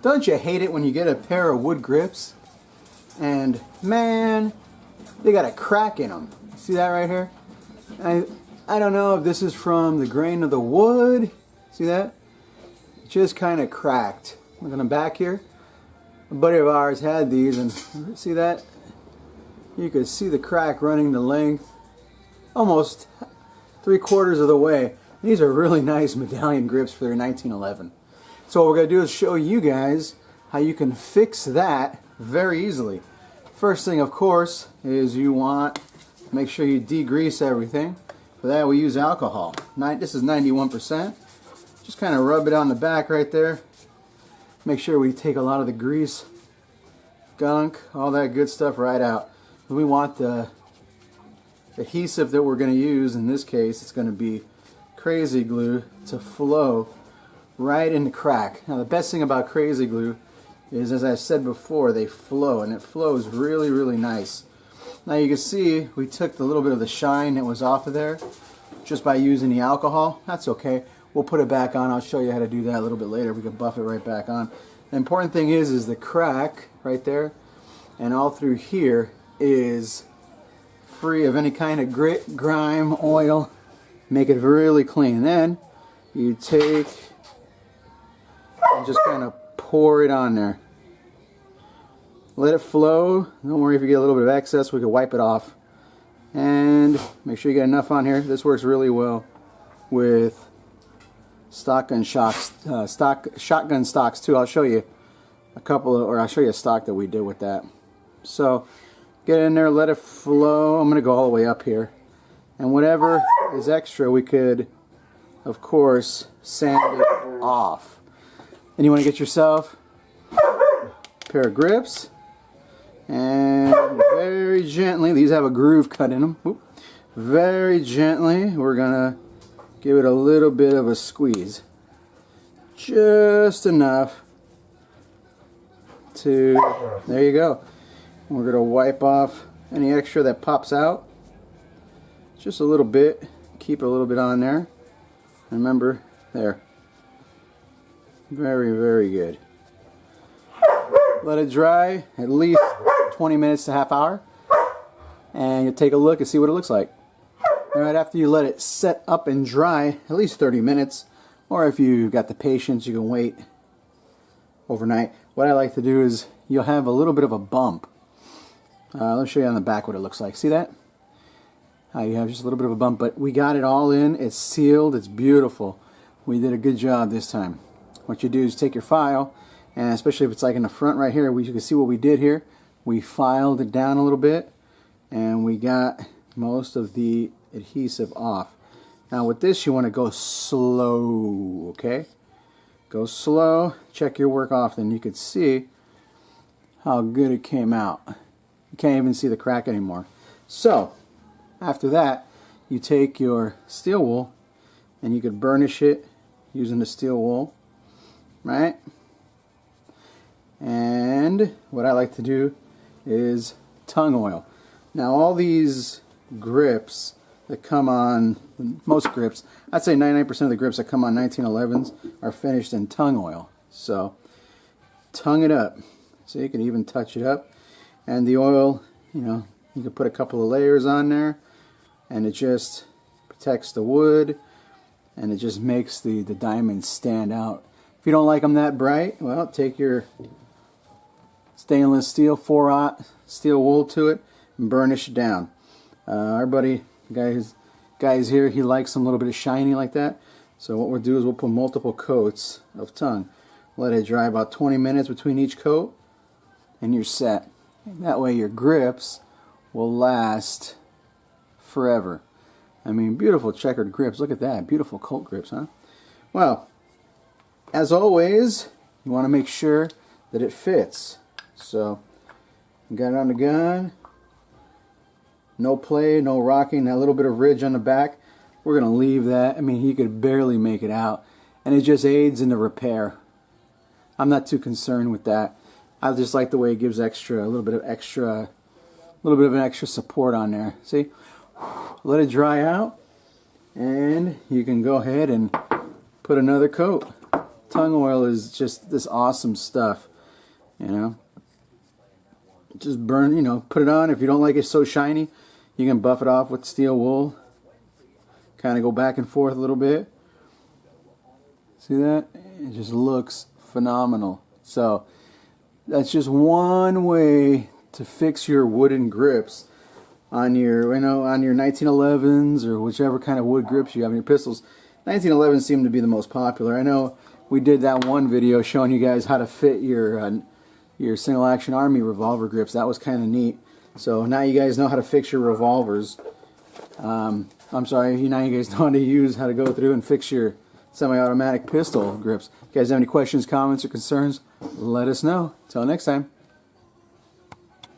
Don't you hate it when you get a pair of wood grips and man, they got a crack in them. See that right here? I don't know if this is from the grain of the wood. See that? It just kind of cracked. Look on the back here. A buddy of ours had these and see that? You could see the crack running the length almost 3/4 of the way. These are really nice medallion grips for their 1911. So what we're going to do is show you guys how you can fix that very easily. First thing, of course, is you want to make sure you degrease everything. For that we use alcohol. This is 91%. Just kind of rub it on the back right there. Make sure we take a lot of the grease, gunk, all that good stuff right out. We want the adhesive that we're going to use, in this case it's going to be Crazy Glue, to flow right in the crack. Now the best thing about Crazy Glue is, as I said before, they flow, and it flows really, really nice. Now you can see we took the little bit of the shine that was off of there just by using the alcohol. That's okay. We'll put it back on. I'll show you how to do that a little bit later. We can buff it right back on. The important thing is the crack right there and all through here is free of any kind of grit, grime, oil. Make it really clean. Then you take and just kind of pour it on there. Let it flow. Don't worry if you get a little bit of excess, we can wipe it off. And make sure you get enough on here. This works really well with shotgun stocks too. I'll show you I'll show you a stock that we did with that. So get in there, let it flow. I'm going to go all the way up here. And whatever is extra, we could, of course, sand it off. And you want to get yourself a pair of grips. And very gently, these have a groove cut in them. Whoop. Very gently, we're going to give it a little bit of a squeeze. Just enough to, there you go. We're going to wipe off any extra that pops out. Just a little bit. Keep a little bit on there. Remember, there. Very, very good. Let it dry at least 20 minutes to half hour. And you take a look and see what it looks like. Right after you let it set up and dry, at least 30 minutes. Or if you've got the patience, you can wait overnight. What I like to do is, you'll have a little bit of a bump. Let me show you on the back what it looks like. See that? You have just a little bit of a bump, but we got it all in. It's sealed. It's beautiful. We did a good job this time. What you do is take your file, and especially if it's like in the front right here, you can see what we did here. We filed it down a little bit, and we got most of the adhesive off. Now with this, you want to go slow, okay? Go slow. Check your work often. You can see how good it came out. You can't even see the crack anymore. So after that, you take your steel wool and you could burnish it using the steel wool, right? And what I like to do is tongue oil. Now all these grips that come on, most grips, I'd say 99% of the grips that come on 1911s are finished in tongue oil. So tongue it up. So you can even touch it up. And the oil, you know, you can put a couple of layers on there, and it just protects the wood, and it just makes the diamonds stand out. If you don't like them that bright, well, take your stainless steel 4/0 steel wool to it and burnish it down. Our buddy, guys here, he likes them a little bit of shiny like that. So what we'll do is we'll put multiple coats of tongue. Let it dry about 20 minutes between each coat, and you're set. That way your grips will last forever. I mean, beautiful checkered grips. Look at that. Beautiful Colt grips, huh? Well, as always, you want to make sure that it fits. So, got it on the gun. No play, no rocking. That little bit of ridge on the back, we're going to leave that. I mean, he could barely make it out. And it just aids in the repair. I'm not too concerned with that. I just like the way it gives a little bit of an extra support on there. See? Let it dry out, and you can go ahead and put another coat. tongue oil is just this awesome stuff, you know. Just burn, you know, put it on. If you don't like it so shiny, you can buff it off with steel wool. Kind of go back and forth a little bit. See that? It just looks phenomenal. So that's just one way to fix your wooden grips on your, you know, on your 1911s or whichever kind of wood grips you have in your pistols. 1911s seem to be the most popular. I know we did that one video showing you guys how to fit your single action army revolver grips. That was kind of neat. So now you guys know how to fix your revolvers. I'm sorry, now you guys know how to go through and fix your semi-automatic pistol grips. If you guys have any questions, comments, or concerns, let us know. Until next time.